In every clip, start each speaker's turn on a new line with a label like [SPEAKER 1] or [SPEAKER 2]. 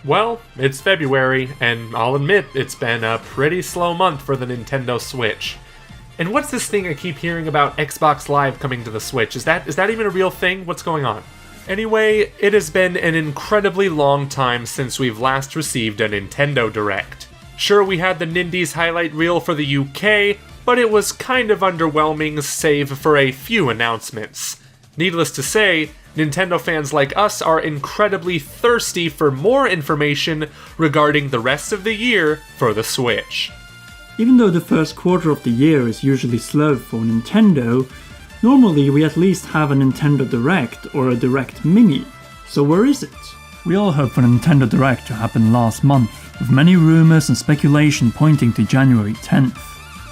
[SPEAKER 1] Well, it's February, and I'll admit it's been a pretty slow month for the Nintendo Switch. And what's this thing I keep hearing about Xbox Live coming to the Switch? Is that even a real thing? What's going on? Anyway, it has been an incredibly long time since we've last received a Nintendo Direct. Sure, we had the Nindies highlight reel for the UK, but it was kind of underwhelming save for a few announcements. Needless to say, Nintendo fans like us are incredibly thirsty for more information regarding the rest of the year for the Switch.
[SPEAKER 2] Even though the first quarter of the year is usually slow for Nintendo, normally we at least have a Nintendo Direct or a Direct Mini. So where is it? We all hoped for a Nintendo Direct to happen last month, with many rumors and speculation pointing to January 10th.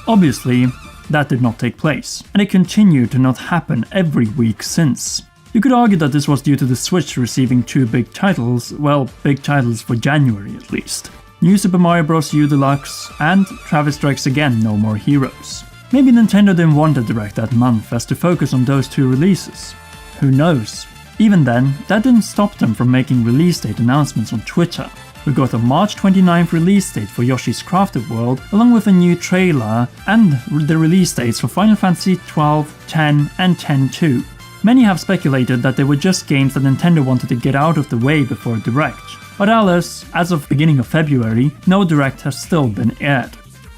[SPEAKER 2] Obviously, that did not take place, and it continued to not happen every week since. You could argue that this was due to the Switch receiving two big titles, well, big titles for January at least. New Super Mario Bros. U Deluxe, and Travis Strikes Again No More Heroes. Maybe Nintendo didn't want a Direct that month as to focus on those two releases. Who knows? Even then, that didn't stop them from making release date announcements on Twitter. We got a March 29th release date for Yoshi's Crafted World, along with a new trailer, and the release dates for Final Fantasy XII, X, and X-2. Many have speculated that they were just games that Nintendo wanted to get out of the way before Direct. But alas, as of beginning of February, no Direct has still been aired.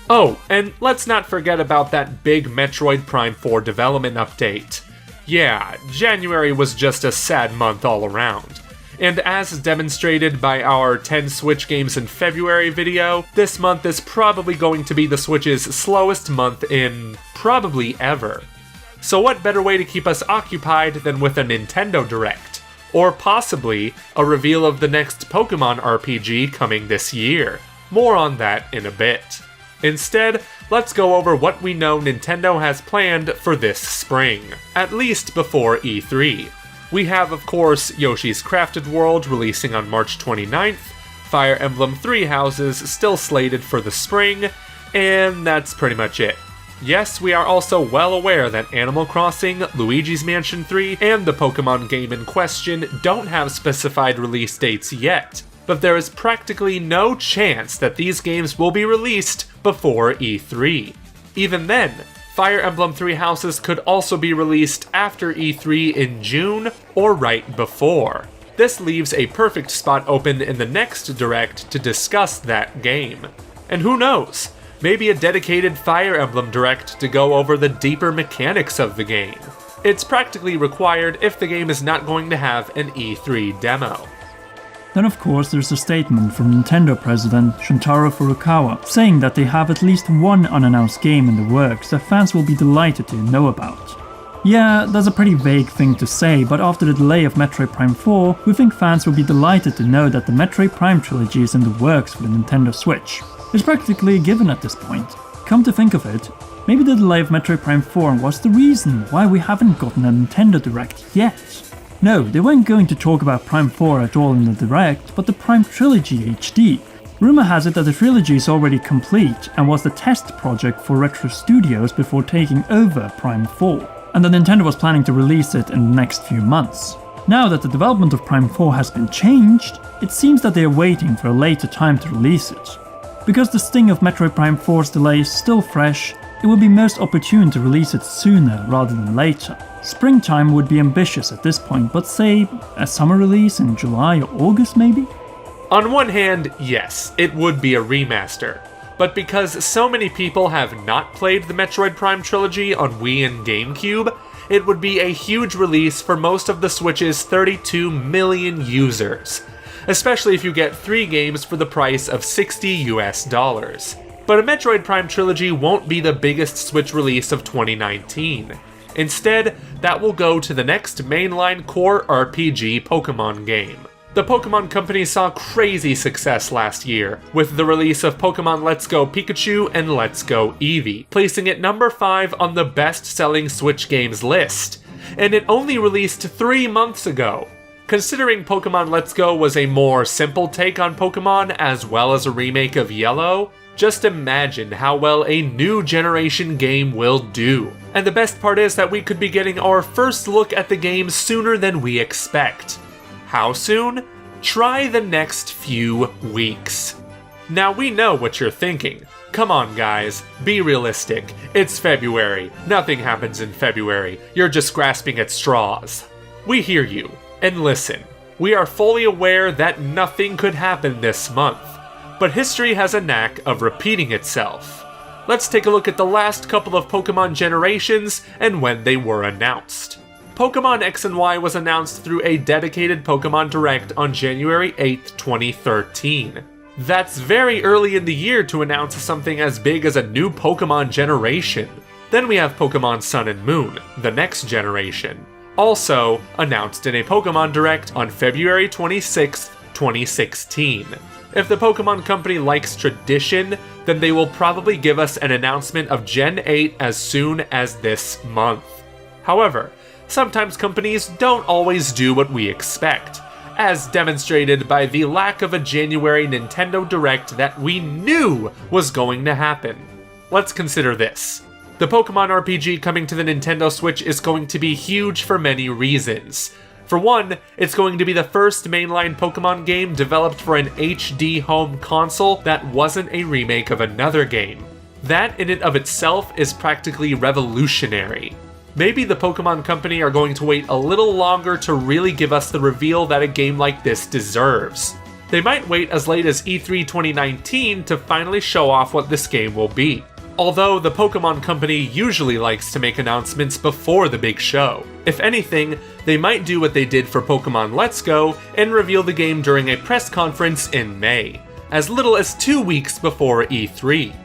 [SPEAKER 1] Oh, and let's not forget about that big Metroid Prime 4 development update. Yeah, January was just a sad month all around. And as demonstrated by our 10 Switch games in February video, this month is probably going to be the Switch's slowest month in probably ever. So what better way to keep us occupied than with a Nintendo Direct? Or possibly a reveal of the next Pokemon RPG coming this year. More on that in a bit. Instead, let's go over what we know Nintendo has planned for this spring, at least before E3. We have, of course, Yoshi's Crafted World releasing on March 29th, Fire Emblem Three Houses still slated for the spring, and that's pretty much it. Yes, we are also well aware that Animal Crossing, Luigi's Mansion 3, and the Pokemon game in question don't have specified release dates yet, but there is practically no chance that these games will be released before E3. Even then, Fire Emblem Three Houses could also be released after E3 in June or right before. This leaves a perfect spot open in the next Direct to discuss that game. And who knows? Maybe a dedicated Fire Emblem Direct to go over the deeper mechanics of the game. It's practically required if the game is not going to have an E3 demo.
[SPEAKER 2] Then of course there's a statement from Nintendo president Shuntaro Furukawa saying that they have at least one unannounced game in the works that fans will be delighted to know about. Yeah, that's a pretty vague thing to say, but after the delay of Metroid Prime 4, we think fans will be delighted to know that the Metroid Prime trilogy is in the works for the Nintendo Switch. It's practically a given at this point. Come to think of it, maybe the delay of Metroid Prime 4 was the reason why we haven't gotten a Nintendo Direct yet. No, they weren't going to talk about Prime 4 at all in the Direct, but the Prime Trilogy HD. Rumor has it that the trilogy is already complete and was the test project for Retro Studios before taking over Prime 4, and that Nintendo was planning to release it in the next few months. Now that the development of Prime 4 has been changed, it seems that they are waiting for a later time to release it. Because the sting of Metroid Prime 4's delay is still fresh, it would be most opportune to release it sooner rather than later. Springtime would be ambitious at this point, but say a summer release in July or August maybe?
[SPEAKER 1] On one hand, yes, it would be a remaster. But because so many people have not played the Metroid Prime trilogy on Wii and GameCube, it would be a huge release for most of the Switch's 32 million users. Especially if you get 3 games for the price of $60 US. But a Metroid Prime trilogy won't be the biggest Switch release of 2019. Instead, that will go to the next mainline core RPG Pokemon game. The Pokemon Company saw crazy success last year, with the release of Pokemon Let's Go Pikachu and Let's Go Eevee, placing it number 5 on the best-selling Switch games list. And it only released 3 months ago. Considering Pokemon Let's Go was a more simple take on Pokemon as well as a remake of Yellow, just imagine how well a new generation game will do. And the best part is that we could be getting our first look at the game sooner than we expect. How soon? Try the next few weeks. Now we know what you're thinking. Come on guys, be realistic. It's February. Nothing happens in February. You're just grasping at straws. We hear you. And listen, we are fully aware that nothing could happen this month. But history has a knack of repeating itself. Let's take a look at the last couple of Pokemon generations and when they were announced. Pokemon X and Y was announced through a dedicated Pokemon Direct on January 8th, 2013. That's very early in the year to announce something as big as a new Pokemon generation. Then we have Pokemon Sun and Moon, the next generation, also announced in a Pokemon Direct on February 26th, 2016. If the Pokemon Company likes tradition, then they will probably give us an announcement of Gen 8 as soon as this month. However, sometimes companies don't always do what we expect, as demonstrated by the lack of a January Nintendo Direct that we knew was going to happen. Let's consider this. The Pokemon RPG coming to the Nintendo Switch is going to be huge for many reasons. For one, it's going to be the first mainline Pokemon game developed for an HD home console that wasn't a remake of another game. That in and of itself is practically revolutionary. Maybe the Pokemon Company are going to wait a little longer to really give us the reveal that a game like this deserves. They might wait as late as E3 2019 to finally show off what this game will be. Although the Pokemon Company usually likes to make announcements before the big show. If anything, they might do what they did for Pokemon Let's Go and reveal the game during a press conference in May, as little as 2 weeks before E3.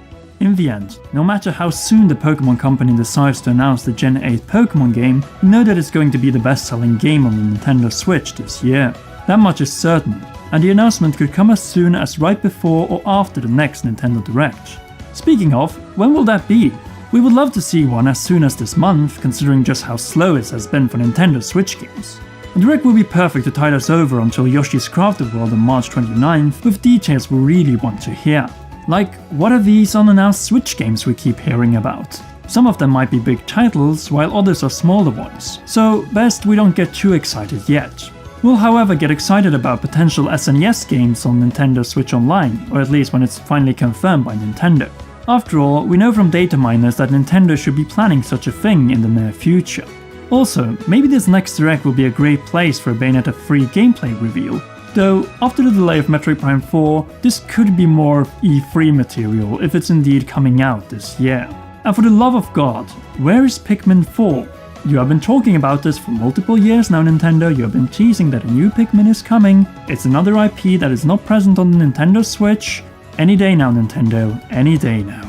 [SPEAKER 2] In the end, no matter how soon the Pokemon Company decides to announce the Gen 8 Pokemon game, we know that it's going to be the best-selling game on the Nintendo Switch this year. That much is certain, and the announcement could come as soon as right before or after the next Nintendo Direct. Speaking of, when will that be? We would love to see one as soon as this month, considering just how slow it has been for Nintendo Switch games. A Direct will be perfect to tide us over until Yoshi's Crafted World on March 29th, with details we really want to hear. Like, what are these unannounced Switch games we keep hearing about? Some of them might be big titles, while others are smaller ones, so best we don't get too excited yet. We'll however get excited about potential SNES games on Nintendo Switch Online, or at least when it's finally confirmed by Nintendo. After all, we know from data miners that Nintendo should be planning such a thing in the near future. Also, maybe this next Direct will be a great place for a Bayonetta free gameplay reveal. Though, after the delay of Metroid Prime 4, this could be more E3 material if it's indeed coming out this year. And for the love of God, where is Pikmin 4? You have been talking about this for multiple years now, Nintendo. You have been teasing that a new Pikmin is coming. It's another IP that is not present on the Nintendo Switch. Any day now, Nintendo, any day now.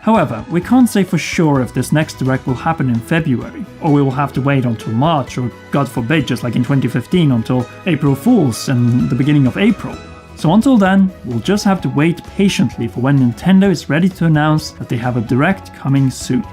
[SPEAKER 2] However, we can't say for sure if this next Direct will happen in February, or we will have to wait until March, or God forbid, just like in 2015, until April Fools and the beginning of April. So until then, we'll just have to wait patiently for when Nintendo is ready to announce that they have a Direct coming soon.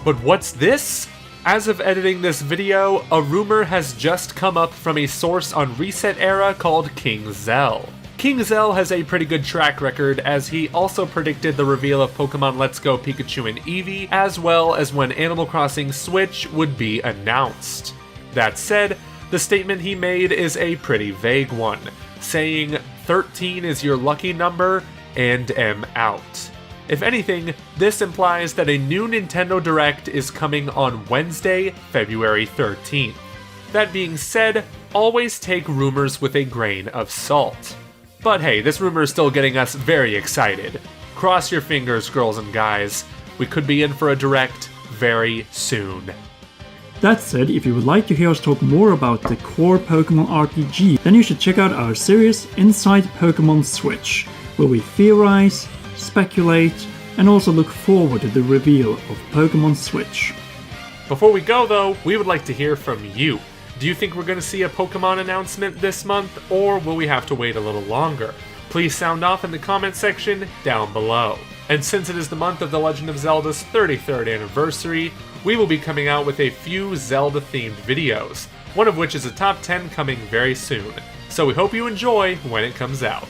[SPEAKER 1] But what's this? As of editing this video, a rumor has just come up from a source on Reset Era called King Zell. King Zell has a pretty good track record, as he also predicted the reveal of Pokemon Let's Go Pikachu and Eevee, as well as when Animal Crossing Switch would be announced. That said, the statement he made is a pretty vague one, saying 13 is your lucky number and am out. If anything, this implies that a new Nintendo Direct is coming on Wednesday, February 13th. That being said, always take rumors with a grain of salt. But hey, this rumor is still getting us very excited. Cross your fingers, girls and guys. We could be in for a Direct very soon.
[SPEAKER 2] That said, if you would like to hear us talk more about the core Pokemon RPG, then you should check out our series Inside Pokemon Switch, where we theorize, speculate, and also look forward to the reveal of Pokemon Switch.
[SPEAKER 1] Before we go though, we would like to hear from you. Do you think we're going to see a Pokemon announcement this month, or will we have to wait a little longer? Please sound off in the comment section down below. And since it is the month of The Legend of Zelda's 33rd anniversary, we will be coming out with a few Zelda-themed videos, one of which is a top 10 coming very soon, so we hope you enjoy when it comes out.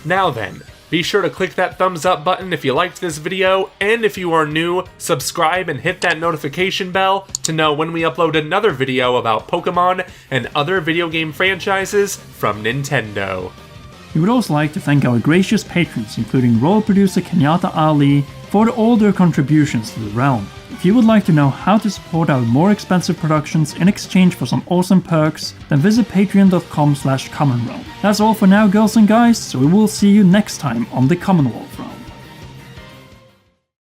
[SPEAKER 1] Now then, Be sure to click that thumbs up button if you liked this video, and if you are new, subscribe and hit that notification bell to know when we upload another video about Pokemon and other video game franchises from Nintendo.
[SPEAKER 2] We would also like to thank our gracious patrons, including Royal Producer Kenyatta Ali, for all their contributions to the realm. If you would like to know how to support our more expensive productions in exchange for some awesome perks, then visit patreon.com/commonrealm. That's all for now, girls and guys, so we will see you next time on the Commonwealth.